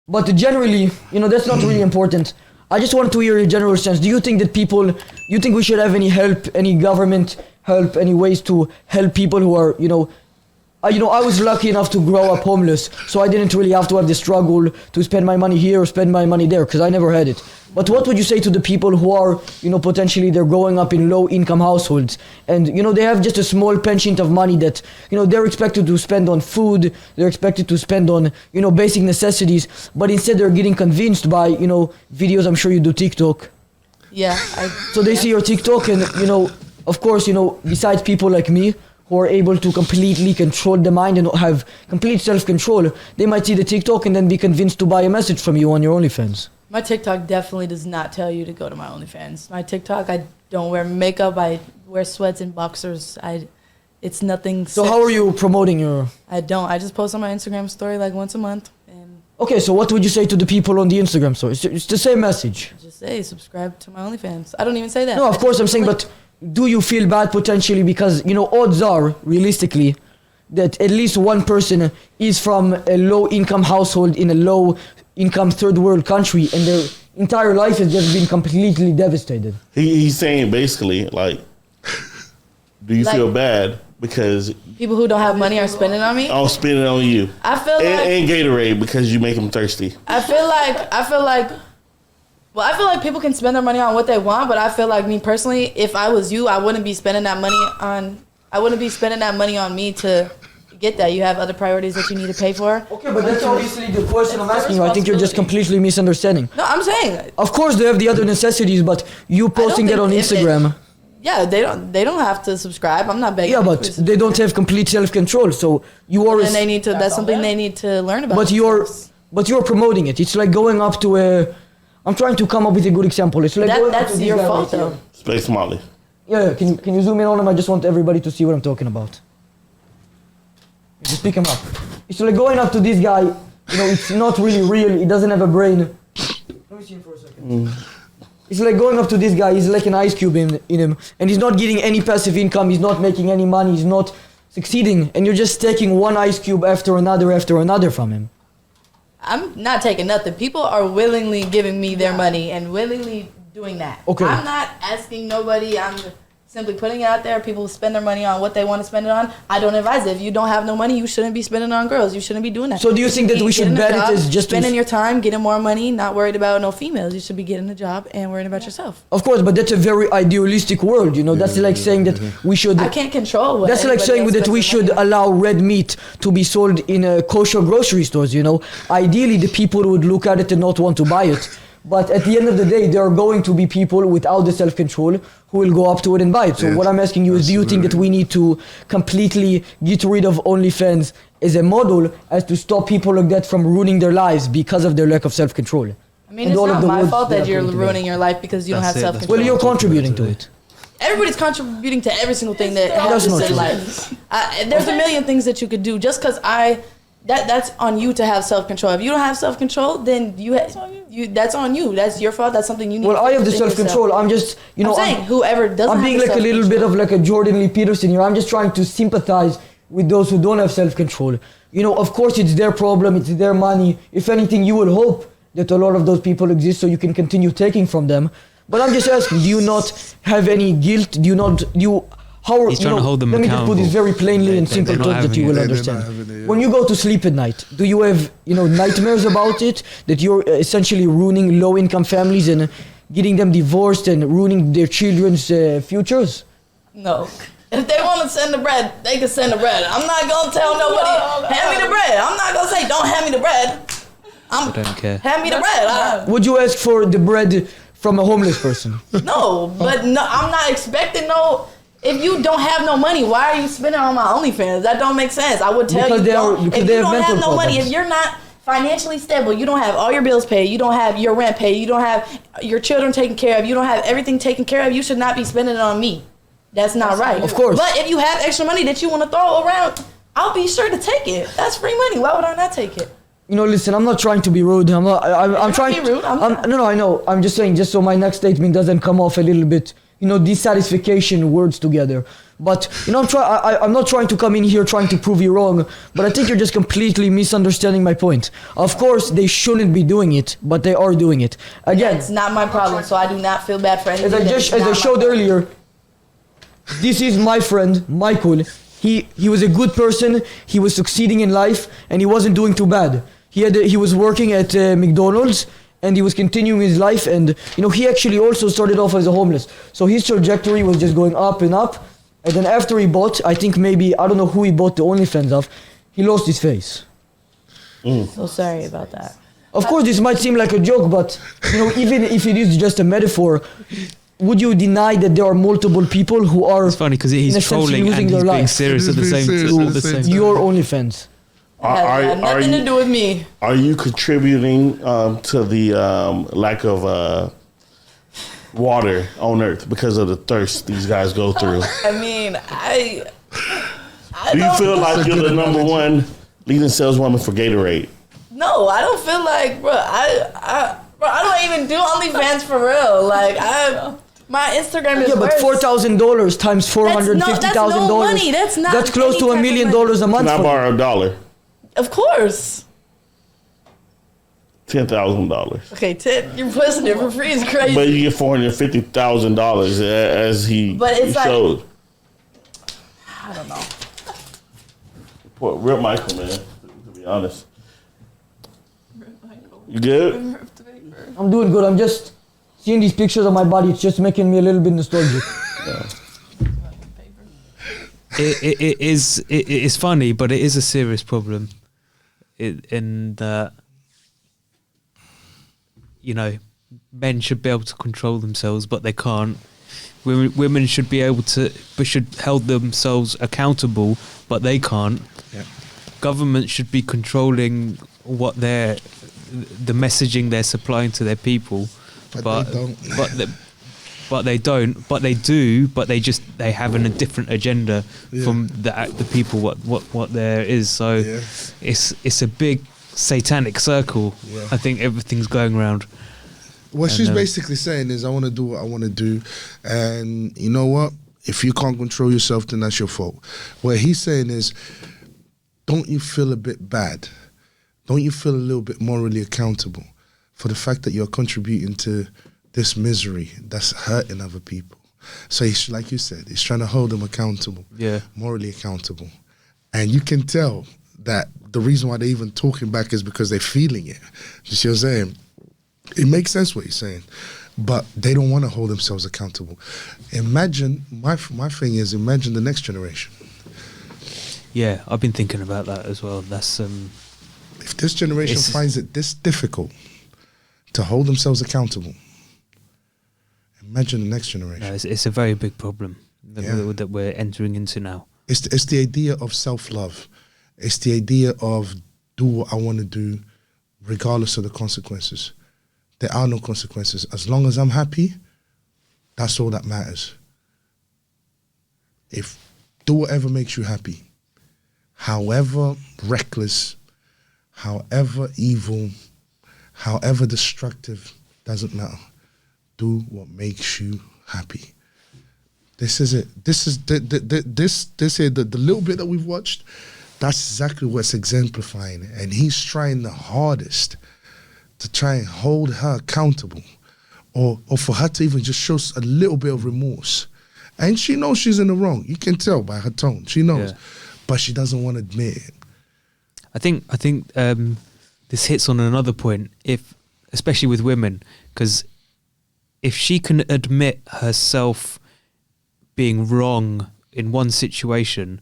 But generally, that's not really important. I just wanted to hear your general sense. Do you think that you think we should have any help, any government help, any ways to help people who are, I was lucky enough to grow up homeless, so I didn't really have to have the struggle to spend my money here or spend my money there, because I never had it. But what would you say to the people who are, potentially they're growing up in low-income households, and, they have just a small penchant of money that, they're expected to spend on food, they're expected to spend on, basic necessities, but instead they're getting convinced by, videos. I'm sure you do TikTok. Yeah. So they see your TikTok and, of course, besides people like me, who are able to completely control the mind and have complete self-control, they might see the TikTok and then be convinced to buy a message from you on your OnlyFans. My TikTok definitely does not tell you to go to my OnlyFans. My TikTok, I don't wear makeup. I wear sweats and boxers. It's nothing. So how are you promoting your... I don't. I just post on my Instagram story like once a month. And okay, so what would you say to the people on the Instagram story? It's the same message. Just say, subscribe to my OnlyFans. I don't even say that. No, of course I'm saying, but do you feel bad potentially because, odds are, realistically, that at least one person is from a low-income household in a low-income third-world country and their entire life has just been completely devastated. He's saying basically, do you feel bad because... people who don't have money are spending on me? Oh, spending on you. I feel and Gatorade because you make them thirsty. I feel like people can spend their money on what they want, but I feel like me personally, if I was you, I wouldn't be spending that money on me to get that. You have other priorities that you need to pay for. Okay, but that's obviously the question I'm asking you. I think you're just completely misunderstanding. No, I'm saying. Of course they have the other necessities, but you posting that on Instagram. Yeah, they don't have to subscribe. I'm not begging. Yeah, but they don't have complete self-control, so you are... And they need to, that's something they need to learn about. But you're promoting it. It's like going up to a... I'm trying to come up with a good example. It's like that's your fault, though. Space Molly. Yeah, can you zoom in on him? I just want everybody to see what I'm talking about. Just pick him up. It's like going up to this guy. It's not really real. He doesn't have a brain. Let me see him for a second. It's like going up to this guy. He's like an ice cube in him, and he's not getting any passive income. He's not making any money. He's not succeeding, and you're just taking one ice cube after another from him. I'm not taking nothing. People are willingly giving me their money and willingly doing that. Okay. I'm not asking nobody. I'm simply putting it out there. People spend their money on what they want to spend it on. I don't advise it. If you don't have no money, you shouldn't be spending it on girls. You shouldn't be doing that. So do you think that we should ban it as just... spending your time, getting more money, not worried about no females. You should be getting a job and worrying about yourself. Of course, but that's a very idealistic world, That's like saying that we should... I can't control what... That's like saying that we should allow red meat to be sold in kosher grocery stores, Ideally, the people would look at it and not want to buy it. But at the end of the day, there are going to be people without the self-control who will go up to it and buy it. So what I'm asking you is, do you think that we need to completely get rid of OnlyFans as a model as to stop people like that from ruining their lives because of their lack of self-control? I mean, it's not my fault that you're ruining your life because you don't have self-control. Well, you're contributing to it. Everybody's contributing to every single thing that happens in life. There's a million things that you could do. Just because that's on you to have self-control. If you don't have self-control, then that's on you. That's your fault. That's something you need. Well, I have the self-control. I'm just, I'm saying whoever doesn't. I'm being like a little bit of like a Jordan Lee Peterson here. I'm just trying to sympathize with those who don't have self-control. Of course, it's their problem. It's their money. If anything, you will hope that a lot of those people exist so you can continue taking from them. But I'm just asking, do you not have any guilt? He's trying to hold them accountable. Let me just put this very plainly and simple terms that you will understand. When you go to sleep at night, do you have, nightmares about it? That you're essentially ruining low-income families and getting them divorced and ruining their children's futures? No. If they want to send the bread, they can send the bread. I'm not going to tell nobody, hand me the bread. I'm not going to say, don't hand me the bread. I don't care. Hand me the bread. Would you ask for the bread from a homeless person? No, but no, I'm not expecting no... If you don't have no money, why are you spending on my OnlyFans? That don't make sense. I would tell because you, if you don't have no problems. money, if you're not financially stable, you don't have all your bills paid, you don't have your rent paid, you don't have your children taken care of, you don't have everything taken care of, you should not be spending it on me. That's not right. Of course. But if you have extra money that you want to throw around, I'll be sure to take it. That's free money. Why would I not take it? Listen, I'm not trying to be rude. I'm trying to be rude. No, I know. I'm just saying, just so my next statement doesn't come off a little bit dissatisfaction words together. But I'm not trying to come in here trying to prove you wrong, but I think you're just completely misunderstanding my point. Of course, they shouldn't be doing it, but they are doing it. Again, it's not my problem, so I do not feel bad for anything. As I showed earlier, this is my friend Michael. He was a good person. He was succeeding in life, and he wasn't doing too bad. He was working at McDonald's, and he was continuing his life. And he actually also started off as a homeless. So his trajectory was just going up and up. And then after he bought, I think maybe, I don't know who he bought the OnlyFans of, he lost his face. So sorry about that. Of course, this might seem like a joke, but even if it is just a metaphor, would you deny that there are multiple people who are? It's funny because he's trolling and he's being serious at the same time. Your OnlyFans. Has nothing to do with me. Are you contributing to the lack of water on Earth because of the thirst these guys go through? I mean, I Do you feel like you're the number one leading saleswoman for Gatorade? No, I don't feel like, bro. I don't even do OnlyFans for real. Like my Instagram is but $4,000 times $450,000. That's no money. That's close to $1 million a month. Can I borrow $1? Of course. $10,000. Okay, you're pushing it for free is crazy. But you get $450,000 as he showed. I don't know. Poor, real Michael, man. To be honest. You good? I'm doing good. I'm just seeing these pictures of my body. It's just making me a little bit nostalgic. Yeah. It is funny, but it is a serious problem. Men should be able to control themselves, but they can't. Women should be able to, but should hold themselves accountable, but they can't. Yeah. Government should be controlling the messaging they're supplying to their people, but they don't. But they don't. But they do. But they have a different agenda from the people. What there is. So it's a big satanic circle. Yeah. I think everything's going around. What she's basically saying is, I want to do what I want to do, and you know what? If you can't control yourself, then that's your fault. What he's saying is, don't you feel a bit bad? Don't you feel a little bit morally accountable for the fact that you're contributing to this misery that's hurting other people? So he's, like you said, he's trying to hold them accountable, morally accountable. And you can tell that the reason why they're even talking back is because they're feeling it. You see what I'm saying? It makes sense what he's saying, but they don't want to hold themselves accountable. Imagine, my thing is, imagine the next generation. Yeah, I've been thinking about that as well. That's if this generation finds it this difficult to hold themselves accountable, imagine the next generation. No, it's a very big problem that we're entering into now. It's the idea of self-love. It's the idea of do what I want to do regardless of the consequences. There are no consequences. As long as I'm happy, that's all that matters. Do whatever makes you happy. However reckless, however evil, however destructive, doesn't matter. Do what makes you happy. This is it. This is the little bit that we've watched. That's exactly what's exemplifying. And he's trying the hardest to try and hold her accountable, or for her to even just show a little bit of remorse. And she knows she's in the wrong. You can tell by her tone. She knows. Yeah. But she doesn't want to admit it. I think this hits on another point, especially with women, because if she can admit herself being wrong in one situation,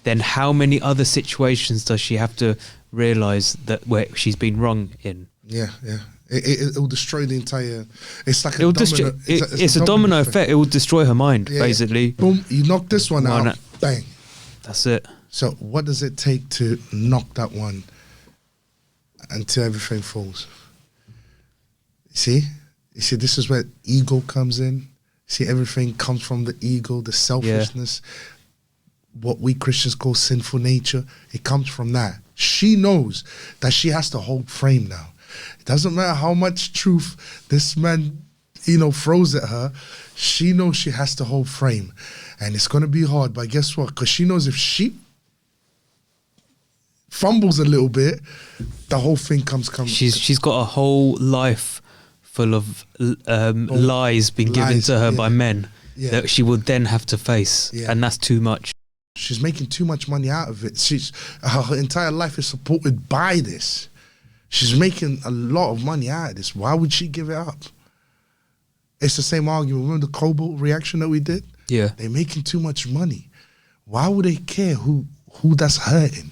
then how many other situations does she have to realise that where she's been wrong in? Yeah. It will destroy the entire. It's like a domino. It's a domino effect. It will destroy her mind, basically. Boom! You knock this one out. Bang. That's it. So, what does it take to knock that one until everything falls? You see, this is where ego comes in. See, everything comes from the ego, the selfishness. What we Christians call sinful nature. It comes from that. She knows that she has to hold frame now. It doesn't matter how much truth this man, throws at her, she knows she has to hold frame. And it's going to be hard, but guess what? Because she knows if she fumbles a little bit, the whole thing comes. She's got a whole life full of lies being given to her by men that she will then have to face, and that's too much. She's making too much money out of it. Her entire life is supported by this. She's making a lot of money out of this. Why would she give it up? It's the same argument. Remember the Cobalt reaction that we did? Yeah. They're making too much money. Why would they care who that's hurting?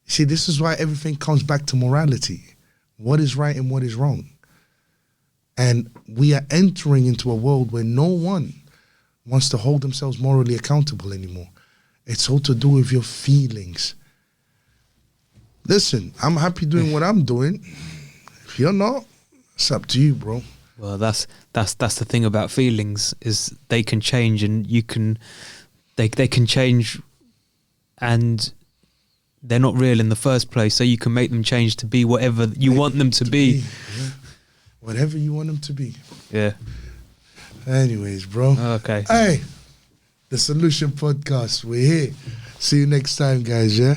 See, this is why everything comes back to morality. What is right and what is wrong? And we are entering into a world where no one wants to hold themselves morally accountable anymore. It's all to do with your feelings. Listen, I'm happy doing what I'm doing. If you're not, it's up to you, bro. Well, that's the thing about feelings, is they can change, and they can change, and they're not real in the first place. So you can make them change to be whatever you want them to be. Yeah. Whatever you want them to be. Yeah. Anyways, bro. Okay. Hey, the Solution Podcast. We're here. See you next time, guys. Yeah.